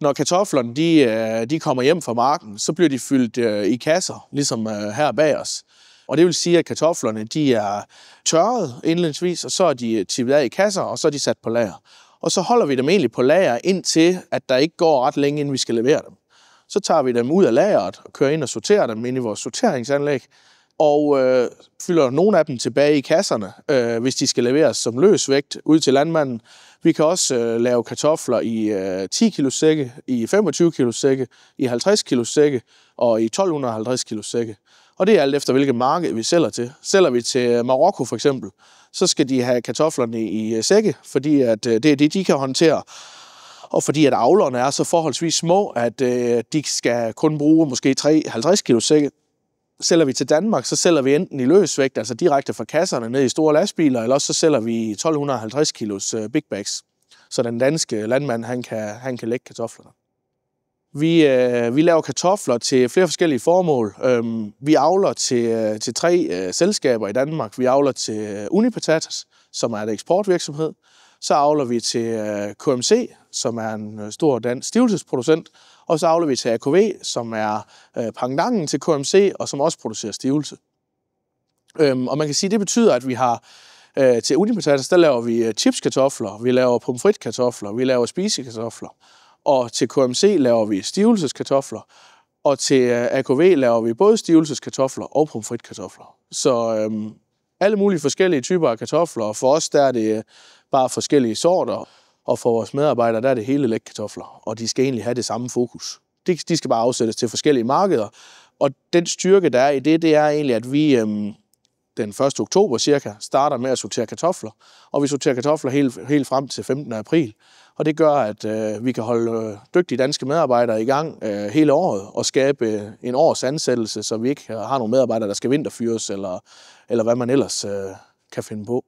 Når kartoflerne de kommer hjem fra marken, så bliver de fyldt i kasser, ligesom her bag os. Og det vil sige, at kartoflerne de er tørret indledningsvis, og så er de tippet af i kasser, og så er de sat på lager. Og så holder vi dem egentlig på lager, indtil at der ikke går ret længe, inden vi skal levere dem. Så tager vi dem ud af lageret og kører ind og sorterer dem ind i vores sorteringsanlæg, og fylder nogle af dem tilbage i kasserne, hvis de skal leveres som løs vægt ud til landmanden. Vi kan også lave kartofler i 10 kilo sække, i 25 kilo sække, i 50 kilo sække og i 1250 kilo sække. Og det er alt efter, hvilket marked vi sælger til. Sælger vi til Marokko for eksempel, så skal de have kartoflerne i sække, fordi at det er det, de kan håndtere. Og fordi at avlerne er så forholdsvis små, at de skal kun bruge måske 50 kilo sække. Sælger vi til Danmark, så sælger vi enten i løsvægt, altså direkte fra kasserne ned i store lastbiler, eller også så sælger vi 1250 kilos big bags, så den danske landmand han kan lægge kartoflerne. Vi laver kartofler til flere forskellige formål. Vi avler til 3 selskaber i Danmark. Vi avler til Unipatatas, som er en eksportvirksomhed. Så avler vi til KMC, som er en stor dansk stivelsesproducent. Og så avler vi til AKV, som er pendanten til KMC, og som også producerer stivelse. Og man kan sige, at det betyder, at vi har til Unipatatas, der laver vi chipskartofler, vi laver pomfritkartofler, vi laver spisekartofler. Og til KMC laver vi stivelseskartofler, og til AKV laver vi både stivelseskartofler og pomfritkartofler. Så alle mulige forskellige typer af kartofler, og for os der er det bare forskellige sorter, og for vores medarbejdere der er det hele lægkartofler, og de skal egentlig have det samme fokus. De skal bare afsættes til forskellige markeder, og den styrke, der er i det er egentlig, at vi den 1. oktober cirka starter med at sortere kartofler, og vi sorterer kartofler helt frem til 15. april. Og det gør, at vi kan holde dygtige danske medarbejdere i gang hele året og skabe en års ansættelse, så vi ikke har nogle medarbejdere, der skal vinterfyres, eller hvad man ellers kan finde på.